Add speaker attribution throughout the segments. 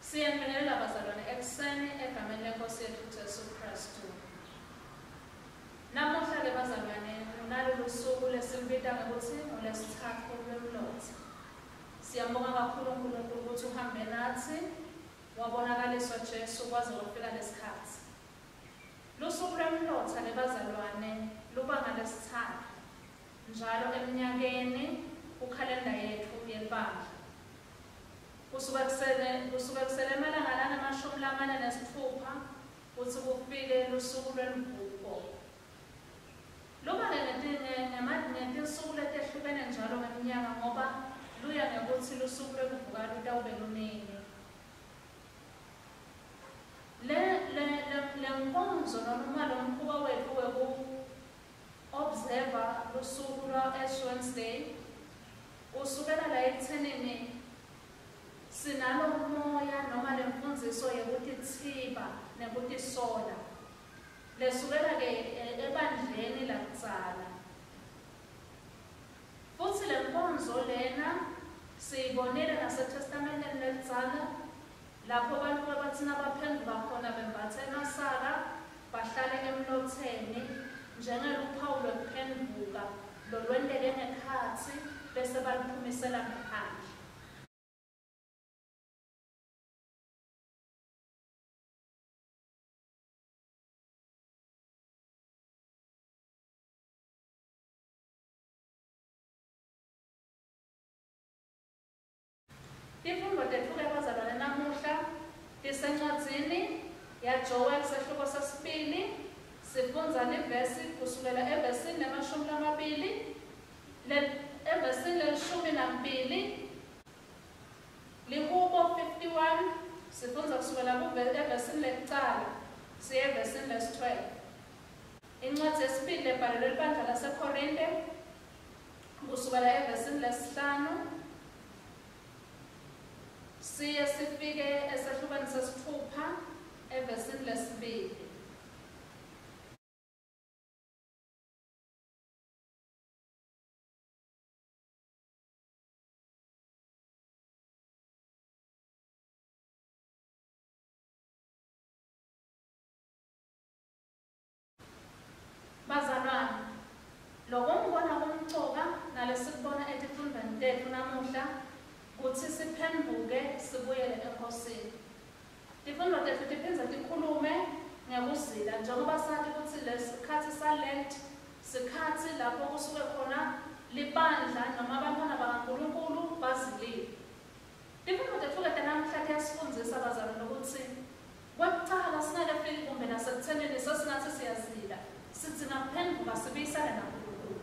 Speaker 1: Siyambingelela bazalwane ekuseni egameni lenkosi yethu uJesu Kristu. Namuhla ke bazalwane unalolu suku lesibita ngokuthi olesithathu lwemlotha. Siyambonga kakhulu uNkulunkulu ukuthi uhambe nathi wabonakaliswa Jesu kwaze kwafika lesikhathi. Lusuku lwemlotha ke bazalwane luba ngalesithathu njalo eminyakeni ukhalenda yethu yebandla. Kusuka kusele amalanga la-46 kuthi kufike lusuku lwemvuko. Luba ngetinsuku letehlukene njalo ngeminyaka ngoba luya ngokuthi lusuku lwemvuka lutawube lunini. Le nkonzo noma lo mkhuba wethu weku-observa lusuku lwa-Ash Wednesday usukela la ekuthenini sinalo umoya noma le mfundiso yokuthi thiba nekuthi sola lesukela ke ebandleni lakuqala. Futhi le nkonzo lena siyibonile naseTestamenteni lelidzala lapho abantu abathina baphenduka khona bembathe emasaka bahlale emlotheni njengeluphawu lokuphenduka lolwenteke ngekhathi bese baluphumisela ngaphandle. Imfundo tethu ke bazalwane namuhla tisencwadzini yaJoel sehluko sesibili sifundza livesi kusukela evesini le-20 evesini le-12 liHubo 51 sifundza kusukela evesini lekucala siye evesini lesi-12. Incwadzi yesibili lebhalelwe libandla laseKorinte kusukela evesini lesi-5 siye sifike esehlukweni sesi-6 evesini lesi-2. Bazalwane, lokho ngibona kumcoka nalesikubona etifundweni tethu namuhla ukuthi siphenduke sibuyele enkosini. Tifundvo tethu tiphindze tikhulume ngekuzila njengoba sathi ukuthi lesikhathi sa-Lent sikhathi lapho kusuke khona libandla noma abantwana bakaNkulunkulu bazilile. Tifundvo tethu ke namuhla tiyasifundzisa bazalwane ukuthi kwekucala singakafiki kumbe nasekuthenini sesingathi siyazila sidzinga kuphenduka sibuyisane naNkulunkulu.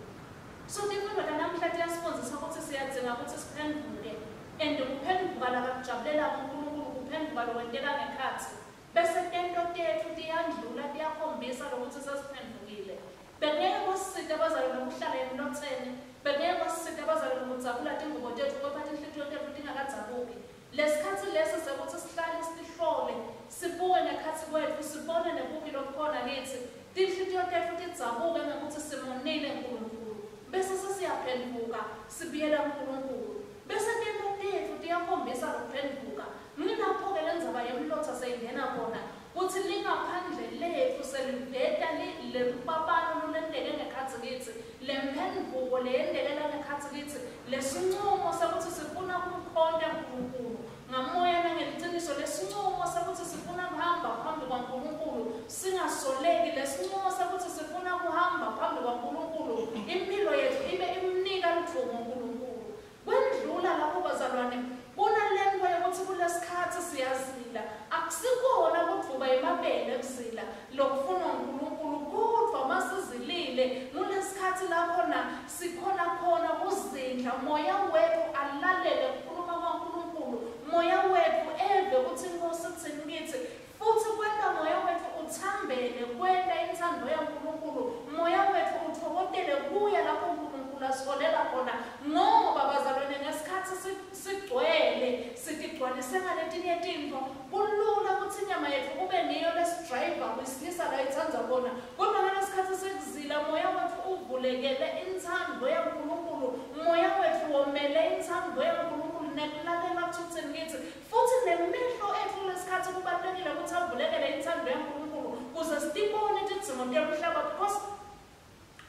Speaker 1: So tifundvo namuhla tiyasifundzisa ukuthi siyadzinga ukuthi siphenduke and kuphenduka lakakujabulela uNkulunkulu kuphenduka lokwenteka ngekhathi bese tento tethu tiyandlula tiyakhombisa lokuthi sesiphendukile. Bengeke kwasisita abazalwane ukuhlala emlotheni, bengeke kwasisita abazalwane ukudzabula tingubo tethu ngoba tinhliziyo tethu tingakadzabuki. Lesikhathi lesi sekuthi sihlale sihlole sibuke ngekhathi kwethu sibone nebuki lobukhona kithi tinhliziyo tethu tidzabuke ngokuthi simonile uNkulunkulu bese sesiyaphenduka sibuyela kuNkulunkulu. Bese tento tethu tiyakhombisa lokuphenduka. Ngilapho-ke le ndzaba yemlotha seyingena khona ukuthi lingaphandle lethu seliveta lepapano lolenteke ngekhatsi kithi lemphenduko leyendekela ngekhatsi kithi lesincumo sekuthi sifuna kumkhonta uNkulunkulu ngamoya nangeliciniso lesincumo sekuthi sifuna kuhamba phambi kwaNkulunkulu singasoleki lesincumo sekuthi sifuna kuhamba phambi kwaNkulunkulu impilo yethu ibe imnika luthuko uNkulunkulu. Kwendlula lapho bazalwane kunalento yokuthi kulesikhathi siyazila akusikona kuvuka emabele ekuzila lokufuna uNkulunkulu kodwa masizilile kulesikhathi lakhona sikhona khona kuzindla moya wethu alalele ukukhuluma kwaNkulunkulu moya wethu eve ukuthi inkosi ithini kithi futhi kwenta moya wethu uthambele kwenta inthando yaNkulunkulu moya wethu uthokotele kuya lapho uNkulunkulu asiholela khona ngoba bazalwane ngesikhathi sigcwele sitigcwalise ngaletinye tintfo kulula ukuthi inyama yethu kube niyo lesidrayiva kwisilisa la itsandza khona kodwa ngalesikhathi sekuzila moya wethu uvulekele inthando yaNkulunkulu moya wethu womele inthando yaNkulunkulu nekulalela kuthi ngithi futhi nemehlo ethu lesikhathi kubalulekile ukuthi avulekele inthando yaNkulunkulu ukuze sibone izidingo zomhlaba because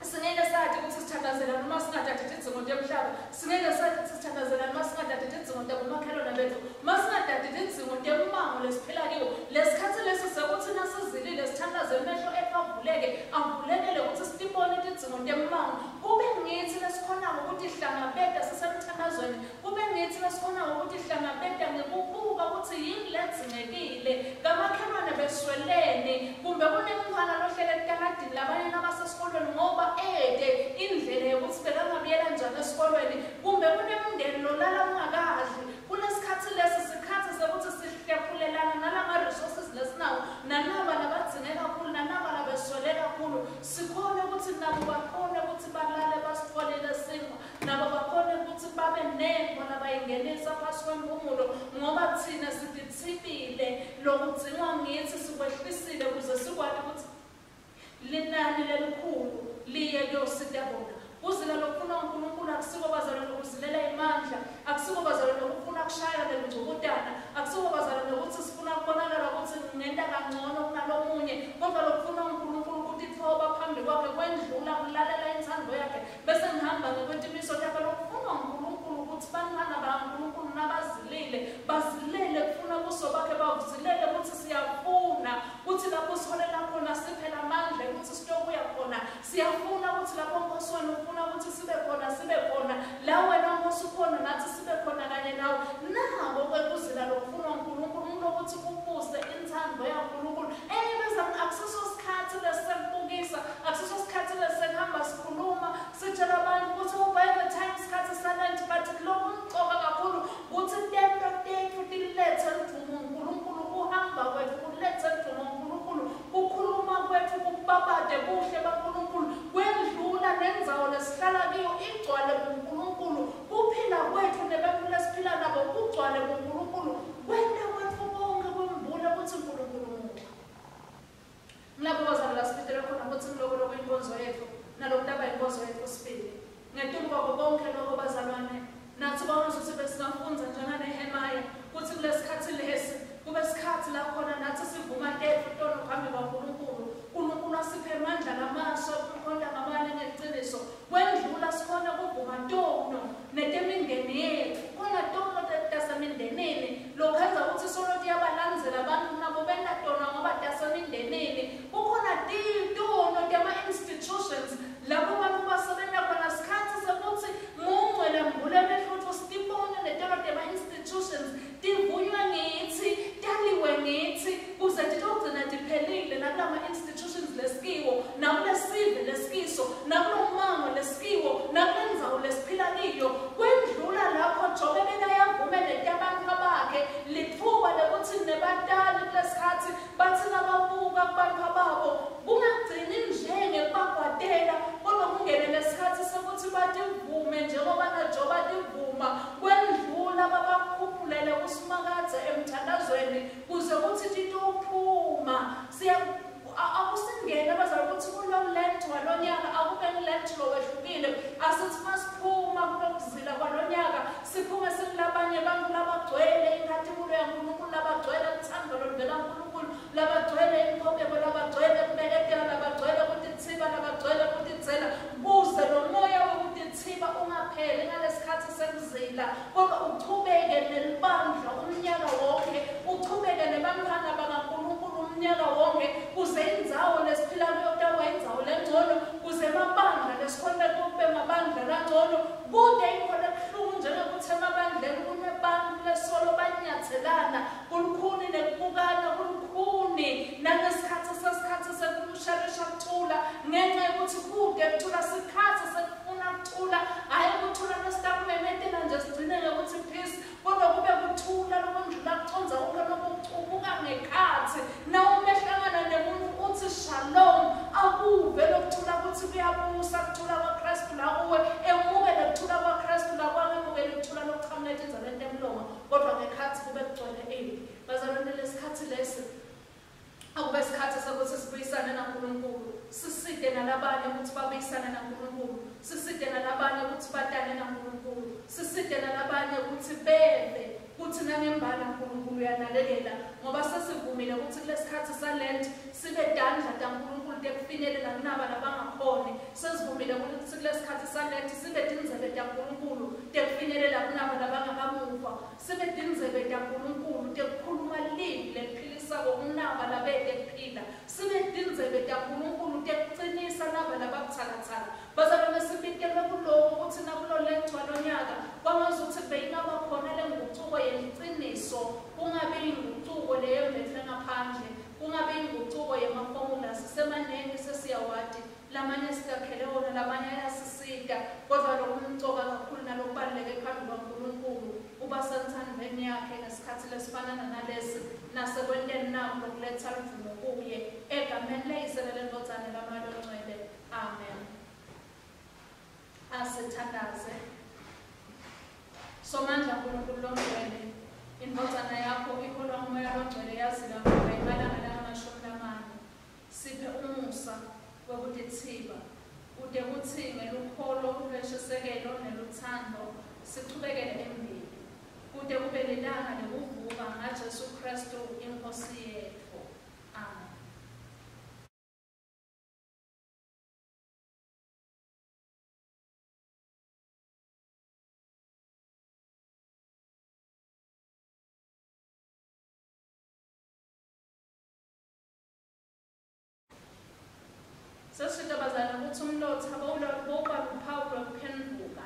Speaker 1: singeke sathi ukuthi sithandazela noma singathathi izidingo zomhlaba singeke sathi sithandazela noma singathathi izidingo zabomakhelwane bethu masingathathi izidingo zemango lesiphila kiwo lesikhathi lesi sekuthi nasizilile sithandazela amehlo evuleke avulekele ukuthi sibone izidingo zemango kube ngithi lesikhona ukuthi hlangabeda sisemthandazweni kube ngithi lesikhona ukuthi hlangabeda ngikubuka ukuthi yini ledzingekile kamakhelwane beswelene kumbe kunemntwana lohlele etaladini labanye nabasesikolweni ngoba indlela yokuthi bekangabuyela njani esikolweni kumbe kunemndeni lolala ungakadli kunesikhathi lesi sikhathi sokuthi sihlephulelana nalama-resources lesinawo nanaba labadzinge kakhulu nanaba labeswele kakhulu sikhone ukuthi nabo bakhone ukuthi balale basitfolele simo nabo bakhone ukuthi babe nento labayingenisa phasi kwempumulo ngoba thina sidithibile lokudzingwa ngithi sikwehlisile ukuze sikwazi ukuthi linani lelikhulu liye kuyosita bona uzila lokufuna uNkulunkulu akusiko bazalwa lokuzilela imandla akusiko bazalwa lokufuna kushaya lengcubutana akusiko bazalwa lokuthi sifuna ukubonakala ukuthi ngenta kangcono kunalomunye kodwa lokufuna uNkulunkulu ukuthi thoba phambi kwakhe kwendlula kulalela inthando yakhe bese ngihamba ngekwetimiso yakhe lokufuna uNkulunkulu ukuthi bantwana bakaNkulunkulu nabazilile bazilele kufuna kuso bakhe bavuzilele ukuthi siyafuna ukuthi lapho siholela khona siphela amandla ukuthi sitokuya khona siyafuna ukuthi lapho nkosweni ufuna ukuthi sibe khona la wena Nkosi ukhona nathi sibe khona kanye nawe nabo kwekuzila lokufuna uNkulunkulu ukuthi kupuse inthando yaNkulunkulu bezami akusiso sikhathi lesibukisa akusiso sikhathi lesihamba sikhuluma sitshela abantu ukuthi by the time isikhathi salent but lokhu ngcoka kakhulu ukuthi tento futhi lethe mvumo uNkulunkulu kuhamba kwethu kulethe mvumo uNkulunkulu kukhuluma kwethu kubabade kuhle baNkulunkulu kwendlula nendzawo lesihlala kiyo igcwale kuNkulunkulu kuphila kwethu nebantfu lesiphila nabo kugcwale kuNkulunkulu kwenta kwethu konke kwembula ukuthi uNkulunkulu muhle mlabo bazalwa siphetele khona ukuthi ngiloko inkonzo yethu nalokudaba inkonzo yethu sibili ngetulo kwabo konke lokho bazalwane nathi bonke sibe singafunza njengaNehemaya ukuthi kulesikhathi lesi kube isikhathi la khona nathi sivuma ntono phambi kwaNkulunkulu uNkulunkulu asiphe amandla namaso ukukhonda ngamali ngeqiniso kwendlula sikhona kuvuma ntono netemindeni yethu khona ntono tasemindenini lokwenza ukuthi soloti yabalandzela abantu nabo benatona ngoba tasemindenini kukhona titono tema-institutions lapho abantu basebenza khona sikhathi sokuthi mungcwele mbule mehluthi sitibone netolo tema-institutions tivunywa ngithi taliwe ngithi kuze titogcina tiphelile nakulama-institutions lesikiwo nakulesive lesikiso nakulomango lesikiwo nakulendzawo lesiphila kiyo kwendlula lapho jobe bekayavumele abantu bakhe lithuba lekuthi nebatali kulesikhathi bathi nababuka kubantu babo kungagcini njengekubagwadela kodwa kungene lesikhathi sokuthi bativume njengoba najoba tivuma kwendlula babakhuphulele kusimakadze emthandazweni kuze kuthi titophuma akusingena bazalwa ukuthi kulolent walonyaka akube ngilent lowehlukile asithi masiphuma kulokuzila kwalonyaka siphume sikulabanye abantu labagcwele inkathimule yaNkulunkulu labagcwele uthando loluvela kuNkulunkulu labagcwele inqobeko labagcwele kubekekela labagcwele ukutithiba labagcwele ukutithela kuze nomoya wokutithiba ungapheli ngalesikhathi sekuzila kodwa uchubeke nelibandla umnyaka wonke uchubeke nebantwana bakaNkulunkulu umnyaka wonke kuze indzawo lesiphila kuyo kutawa indzawo lengcono kuze mabandla lesikhona kube mabandla langcono kude ikhona kuhlungu njengokuthi emabandleni kunebantu lesolo banyathelana kulukhuni nekubukana kulukhuni nangesikhathi sesikhathi sekulusharisha kuthula ngenxa yokuthi kude kuthula sikhathi sekufuna kuthula hhayi kuthula nesitakumemetela nje sigcineke ukuthi peace kodwa kube kuthula lokundlula kuconza konke lokucubuka ngekhathi nawumehlangana nemuntu uthi shalom akuve lokuthula ukuthi kuyabusa kuthula kwaKristu lakuwe emukele kuthula kwaKristu lakwami emukele kuthula lokuchamulela inzalento emlomo kodwa ngekhathi kube kugcwele bazalwane lesikhathi lesi akube isikhathi sokuthi sibuyisane naNkulunkulu siside nalabanye ukuthi babuyisane naNkulunkulu siside nalabanye ukuthi batane naNkulunkulu siside nalabanye ukuthi bebe kuthi nangembala uNkulunkulu uyanalelela ngoba sesivumile ukuthi kulesikhathi salent sibe dandla kaNkulunkulu tekufinyelela kunaba labangakhoni sesivumile ukuthi kulesikhathi salent sibe dindzebe kaNkulunkulu tekufinyelela kunaba labangakamuva sibe dindzebe kaNkulunkulu tekukhuluma livi leliphilisako kunaba labete kuphila sibe dindzebe kaNkulunkulu tekucinisa laba lababuthakathaka bazalwane sibikele kulowo ukuthi nakulo lethwa lonyaka kwangazuthi beyingaba khona lenguquko yeliqiniso kungabe inguquko leyemethwe ngaphandle kungabe inguquko yemafomula sisemaningi sesiyawadi lamanye sitakhele wona lamanye ayasisida kodwa lokumcoka kakhulu nalokubaluleke phambi kwaNkulunkulu uba senthandweni yakhe ngesikhathi lesifanana nalesi nasekwenteni nako lokuletha imvumo kuye egameni leyiselele ndodzane lamalo ncwele amen. Asithandaze somandla uNkulunkulu longcwele indvodzana yakho iholwa ngumoya longcwele yazila ngoba imalanga la-40 siphe umusa wokutithiba ude kuthi ngelukholo lweshisekelo neluthando sichubekele embili kude kube lilanga lekuvuka ngaJesu Kristu inkosi yethu amen. Sesifika bazalwane ukuthi umlotha bowuba luphawu lokuphenduka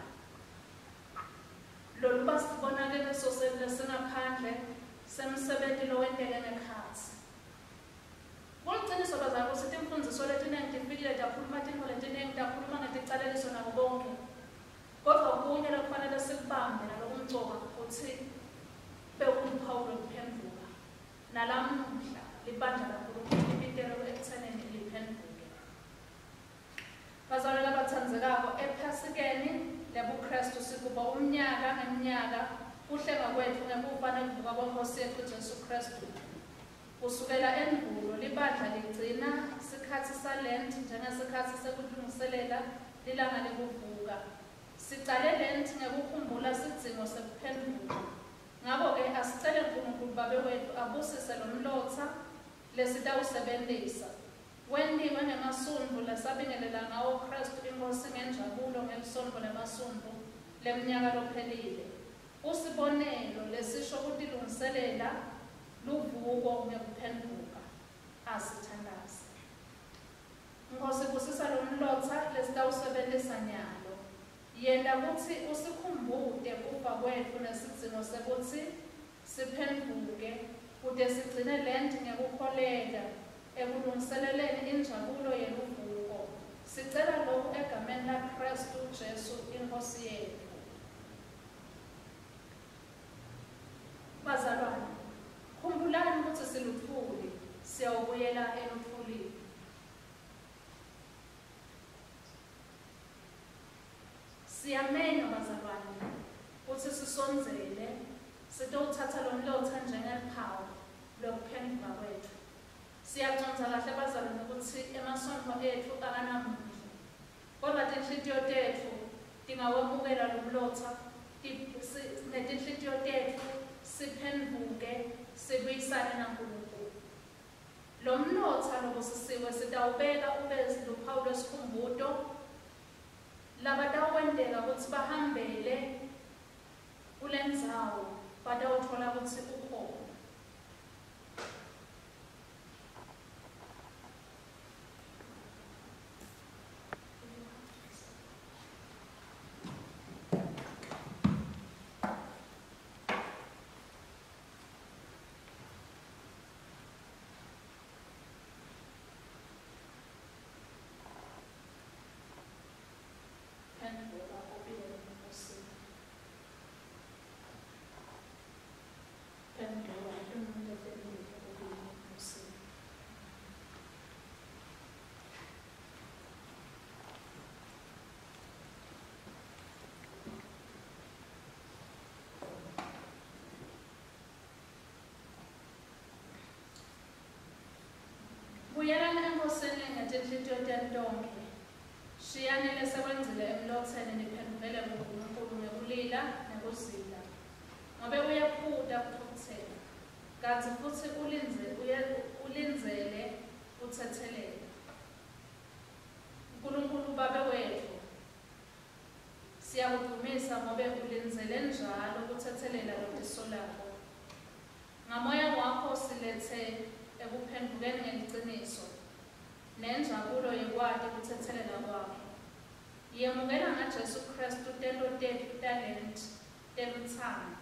Speaker 1: lolu basibonake lesosele singaphandle semsebenzi lowenteke ngekhatsi kuliciniso bazalwane ukuthi imfundiso letiningi tifikile takhuluma tintfo letiningi takhuluma ngeticaleliso nabo bonke kodwa kunye lekufanele sikubambe nalokumcoka ukuthi bewuluphawu lokuphenduka nalamuhla libandla laNkulunkulu libitele ekuthenini liphenduke. Bazalwane labathandzekako ephasikeni lebuKristu sikuba umnyaka ngeminyaka kuhlenga kwethu ngekufa nekuvuka kweNkosi yethu Jesu Kristu kusukela endulo libandla ligcina sikhathi salent njengesikhathi sekulungiselela lilanga lekuvuka sicale lent ngekukhumbula sidzingo sekuphenduka ngako-ke asicele uNkulunkulu babe wethu abusise lo mlotha lesitawusebentisa wentiwe ngemasundu lesabingelela ngawo Kristu inkosi ngenjabulo ngelisonto lemasundu leminyaka lophelile usibonelo lesisho kutilungiselela luvuko ngekuphenduka asithandaze Nkosi busisa lo mlotha lesitawusebentisa nyalo yenda kutsi usikhumbute kufa kwethu nesidzingo sekuthi siphenduke kude sigcine lent ngekukholeka ekulungiseleleni injabulo yeluvuko sicela lokhu egameni laKristu Jesu inkosi yethu. Bazalwane khumbulani ukuthi silutfuli siyawubuyela elutfulini siyamenya bazalwane ukuthi sisonzele sitothatha lo mlotha njengeliphawu lokuphenduka kwethu siyaconza kahle bazalwane ukuthi emasonto ethu akanamuhle kodwa tinhlitiyo tethu tingawemukela lo mlotha netinhlitiyo tethu siphenduke sibuyisane naNkulunkulu lo mlotha lobusisiwe sitawubeka ube luphawu lwesikhumbuto labatawenteka ukuthi bahambele kule ndzawo batawuthola ukuthi ukhona Buyelani enkosini ngetinhlitiyo tentonke shiyanele sekwenzile emlotheni niphendukele kuNkulunkulu ngekulila nekuzila ngobe uyaphuta ukuthukuthela kanti futhi ulinzele uthethelela. uNkulunkulu Baba wethu, siyakudumisa ngobe ulinzele njalo ukuthethelela lodiso lakho. Ngamoya wakho silethe ekuphendukeni ngeliciniso nenjabulo yekwati ukuthethelela kwakho. Yemukela ngaJesu Kristu tento tethu talent teluthando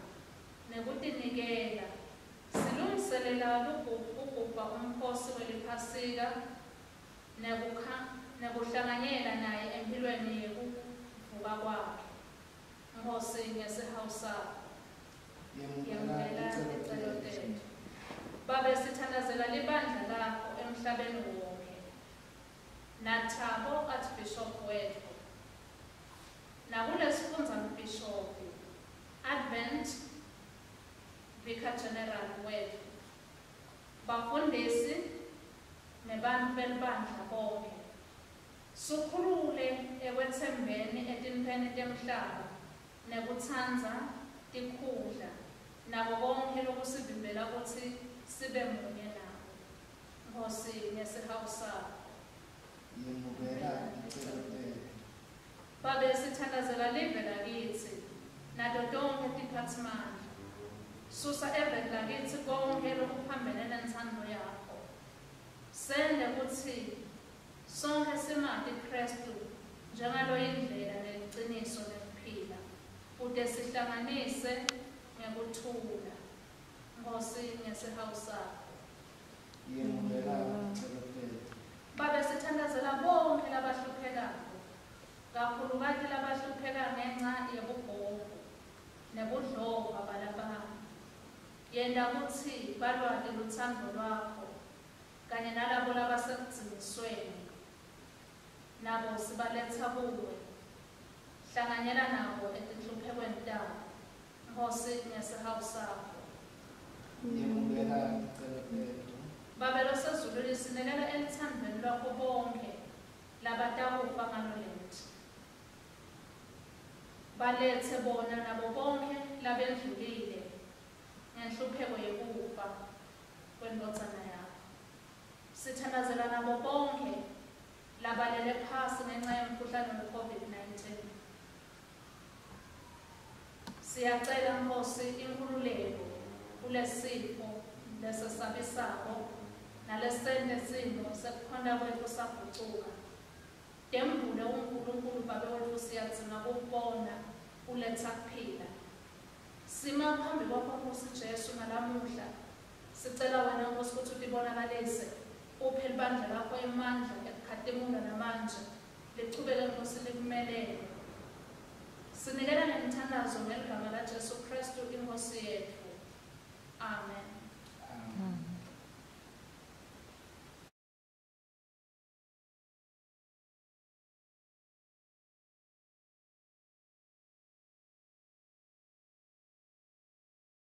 Speaker 1: nekutinikela. Silungiselela ukugubha umkhosi weliphasika nekuhlanganyela naye empilweni yekuvuka kwakhe. Nkosi ngesihawu sakho, yemukela icelo tethu. Baba, sithandazela libandla lakho emhlabeni wonke, naThabo Archbishop wethu, nakulesifundza mbhishobhi Advent Vicar General wethu, bafundisi nebantfu belibandla bonke. Sukhulule ekwetsembeni etinpheni temhlaba nekutsandza tikhundla nako konke lokusivimbela kutsi sibe munye nawe. Nkosi ngesihawu sakho,
Speaker 2: yemukela icelo tethu.
Speaker 1: Babe, sithandazela live lakithi nato tonkhe tiphathimandla. Susa eveni lakithi konke lokuphambene nentsandvo yakho. Sende kutsi sonke simati Kristu njengaloyindlela neliciniso nekuphila, kute sihlanganise ngekuthula. Nkosi ngesihawu sakho,
Speaker 2: yemukela icelo tethu.
Speaker 1: Babe, sithandazela bonke labahluphekako, kakhulukazi labahlupheka ngenxa yebubhongo nebudlova balabanye. Yenta kutsi balwati lutsandvo lwakho, kanye nalabo labasekugcinisweni nabo sibaletsa kuwe. Hlanganyela nabo etinhluphekweni tabo. Nkosi ngesihawu sakho,
Speaker 2: yemukela icelo tethu.
Speaker 1: Babe losezulwini sinikela elithandweni lwakho bonke labatakufa ngalo lento. Balethe bona nabo bonke labendlulile ngenhlupheko yekufa kwendodzana yakho. Sithandazela nabo bonke labalele phasi ngenxa yomkhuhlane we-COVID-19. Siyacela Nkosi inkhululeko kulesifo lesesabisako nalesente simo sekukhonda kwethu sagucuka. Tembule uNkulunkulu Baba wethu, siyadzinga kukubona uletha kuphila. Sima phambi kwakho Nkosi Jesu ngalamuhla, sicela wena Nkosi ukuthi utibonakalise, uphe libandla lakho emandla ekukhazimula namanje, lichubeke Nkosi likumelele. Sinikela ngemthandazo ngeligama laJesu Kristu inkosi yethu. Amen.